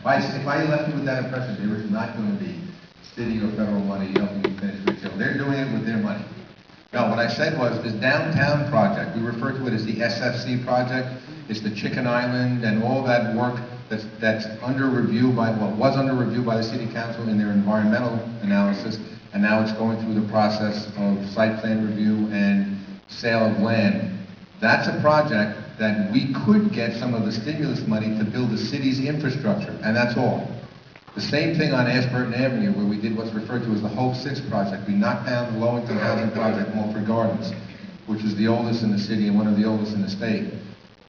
If I left you with that impression, there is not going to be city or federal money helping you finish Rich Hill. They're doing it with their money. No, what I said was this downtown project, we refer to it as the SFC project. It's the Chicken Island and all that work that's under review by, well, was under review by the City Council in their environmental analysis, and now it's going through the process of site plan review and sale of land. That's a project that we could get some of the stimulus money to build the city's infrastructure, and that's all. The same thing on Ashburton Avenue, where we did what's referred to as the Hope 6 project. We knocked down the low-income housing project, Mulford Gardens, which is the oldest in the city and one of the oldest in the state.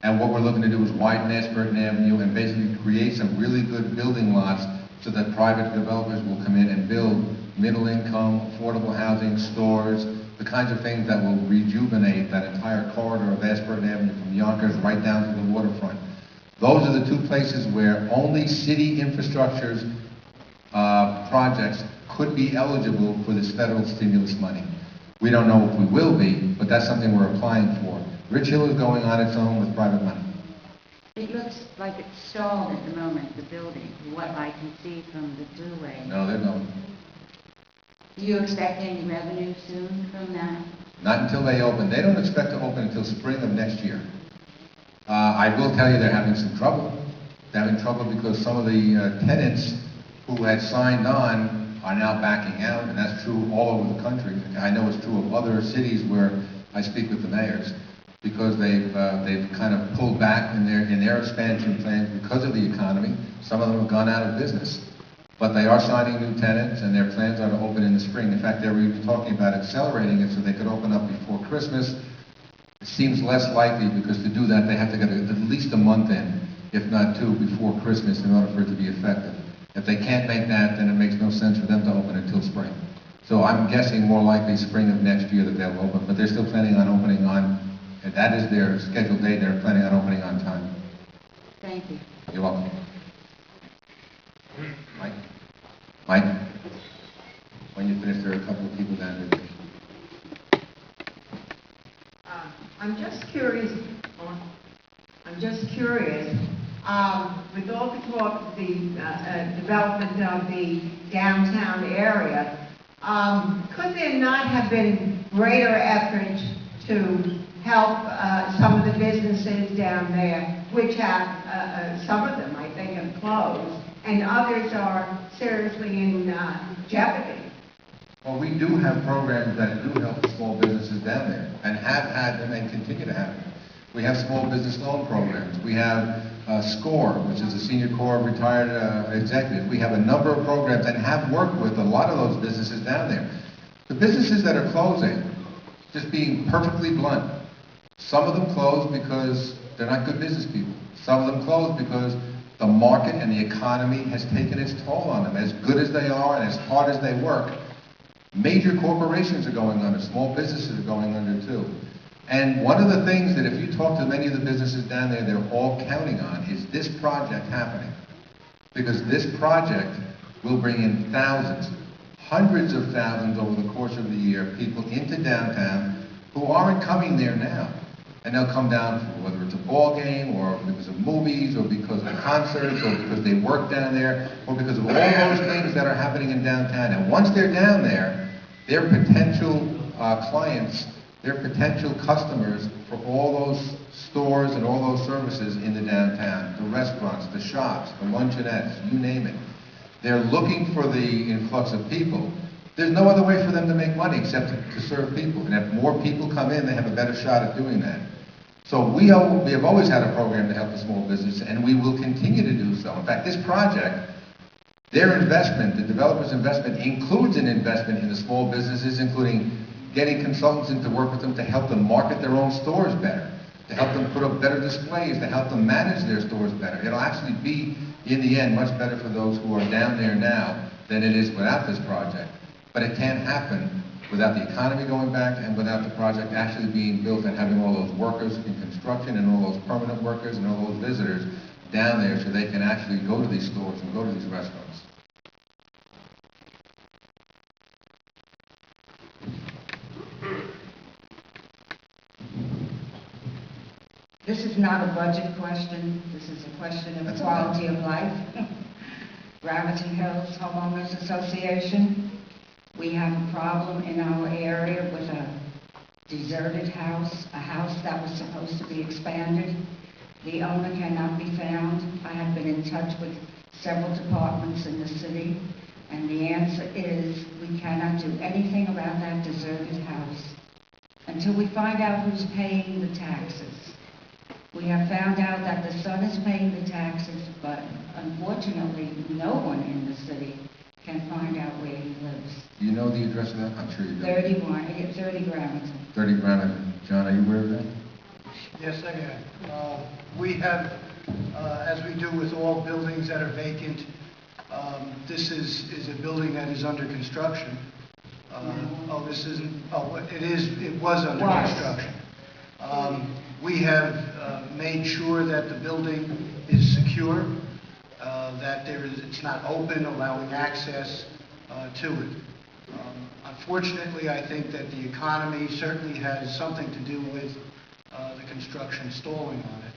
And what we're looking to do is widen Ashburton Avenue and basically create some really good building lots so that private developers will come in and build middle-income, affordable housing, stores, the kinds of things that will rejuvenate that entire corridor of Ashburton Avenue from Yonkers right down to the waterfront. Those are the two places where only city infrastructure's projects could be eligible for this federal stimulus money. We don't know if we will be, but that's something we're applying for. Rich Hill is going on its own with private money. It looks like it's stalled at the moment, the building, what I can see from the thruway. No, they're not. Do you expect any revenue soon from that? Not until they open. They don't expect to open until spring of next year. I will tell you they're having some trouble. They're having trouble because some of the tenants who had signed on are now backing out, and that's true all over the country. I know it's true of other cities where I speak with the mayors, because they've kind of pulled back in their expansion plans because of the economy. Some of them have gone out of business. But they are signing new tenants, and their plans are to open in the spring. In fact, they were even talking about accelerating it so they could open up before Christmas. It seems less likely, because to do that, they have to get at least a month in, if not two, before Christmas in order for it to be effective. If they can't make that, then it makes no sense for them to open until spring. So I'm guessing more likely spring of next year that they'll open, but they're still planning on opening on, and that is their scheduled date. They're planning on opening on time. Thank you. You're welcome. Mike? Mike? When you finish, there are a couple of people down there. I'm just curious, with all the talk of the development of the downtown area, could there not have been greater effort to help some of the businesses down there, which have, some of them I think have closed, and others are seriously in jeopardy? Well, we do have programs that do help small businesses down there, and have had them and continue to have them. We have small business loan programs. We have SCORE, which is the Senior Corps of Retired Executives. We have a number of programs and have worked with a lot of those businesses down there. The businesses that are closing, just being perfectly blunt, some of them close because they're not good business people. Some of them close because the market and the economy has taken its toll on them. As good as they are and as hard as they work, major corporations are going under, small businesses are going under too. And one of the things that if you talk to many of the businesses down there, they're all counting on is this project happening. Because this project will bring in thousands, hundreds of thousands over the course of the year, people into downtown who aren't coming there now. And they'll come down for whether it's a ball game, or because of movies, or because of concerts, or because they work down there, or because of all those things that are happening in downtown. And once they're down there, their potential clients, their potential customers for all those stores and all those services in the downtown, the restaurants, the shops, the luncheonettes, you name it. They're looking for the influx of people. There's no other way for them to make money except to serve people. And if more people come in, they have a better shot at doing that. So we have always had a program to help the small business, and we will continue to do so. In fact, this project, their investment, the developer's investment, includes an investment in the small businesses, including getting consultants in to work with them to help them market their own stores better, to help them put up better displays, to help them manage their stores better. It'll actually be, in the end, much better for those who are down there now than it is without this project. But it can't happen without the economy going back and without the project actually being built and having all those workers in construction and all those permanent workers and all those visitors down there so they can actually go to these stores and go to these restaurants. This is not a budget question. This is a question of quality of life. Gravity Hills Homeowners Association. We have a problem in our area with a deserted house, a house that was supposed to be expanded. The owner cannot be found. I have been in touch with several departments in the city, and the answer is we cannot do anything about that deserted house until we find out who's paying the taxes. We have found out that the son is paying the taxes, but unfortunately, no one in the city can find out where he lives. Do you know the address of that? I'm sure you do. 30 Gramerton. 30 Brown. John, are you aware of that? Yes, I am. We have, as we do with all buildings that are vacant, this is a building that is under construction. Oh, this isn't, oh, it was under construction. We have made sure that the building is secure, that it's not open, allowing access to it. Unfortunately, I think that the economy certainly has something to do with the construction stalling on it.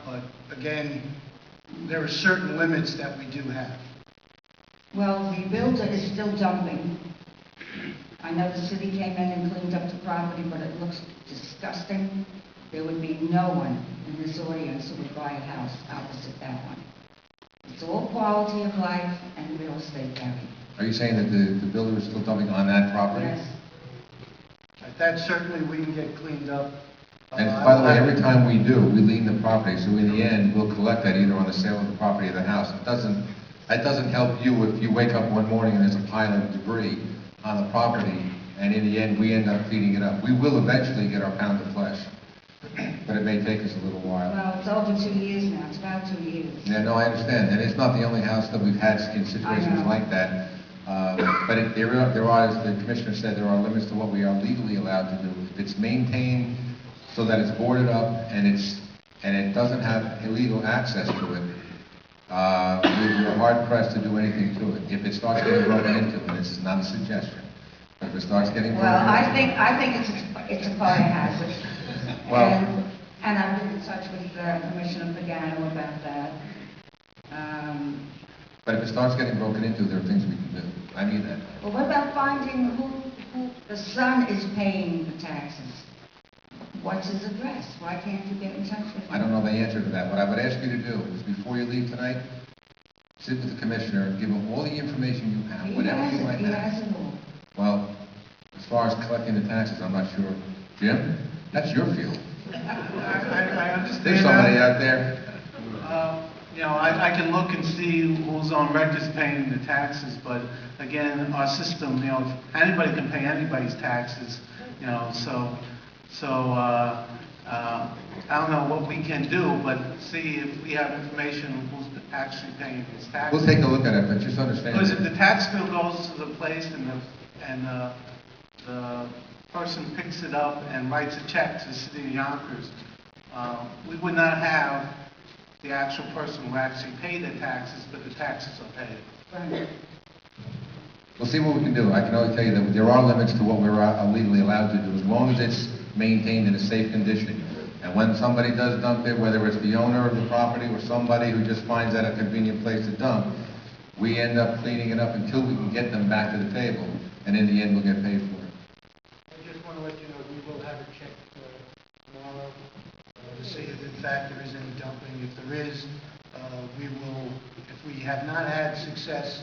But again, there are certain limits that we do have. Well, the builder is still dumping. I know the city came in and cleaned up the property, but it looks disgusting. There would be no one in this audience who would buy a house opposite that one. It's all quality of life and real estate value. Are you saying that the builder is still dumping on that property? Yes. That certainly we can get cleaned up. And by the way, every time we do, we lien the property, so in the end, we'll collect that either on the sale of the property or the house. That doesn't help you if you wake up one morning and there's a pile of debris on the property, and in the end, we end up cleaning it up. We will eventually get our pound of flesh, but it may take us a little while. Well, it's over 2 years now. It's about 2 years. Yeah, no, I understand, and it's not the only house that we've had in situations like that. But as the commissioner said, there are limits to what we are legally allowed to do. If it's maintained so that it's boarded up and it doesn't have illegal access to it, we're hard pressed to do anything to it. If it starts getting broken into, and this is not a suggestion, but if it starts getting broken Well, into, I think it's a fire hazard. Well- And I've been in touch with Commissioner Pagano about that. but if it starts getting broken into, there are things we can do. I mean that. Well, what about finding who the son is paying the taxes? What's his address? Why can't you get in touch with him? I don't know the answer to that. What I would ask you to do is before you leave tonight, sit with the commissioner, give him all the information you have, whatever you might He have. has it all. Well, as far as collecting the taxes, I'm not sure. Jim, that's your field. I understand. There's somebody out there. I can look and see who's on records paying the taxes, but again, our system, anybody can pay anybody's taxes, I don't know what we can do, but see if we have information who's actually paying his taxes. We'll take a look at it, but just understand. Because if the tax bill goes to the place and the person picks it up and writes a check to the city of Yonkers, we would not have the actual person who actually paid the taxes, but the taxes are paid. Right. We'll see what we can do. I can only tell you that there are limits to what we're legally allowed to do, as long as it's maintained in a safe condition. And when somebody does dump it, whether it's the owner of the property or somebody who just finds that a convenient place to dump, we end up cleaning it up until we can get them back to the table, and in the end, we'll get paid for it. I just want to let you know, we will have it checked tomorrow to see if in fact there is any dumping. If there is, we will, if we have not had success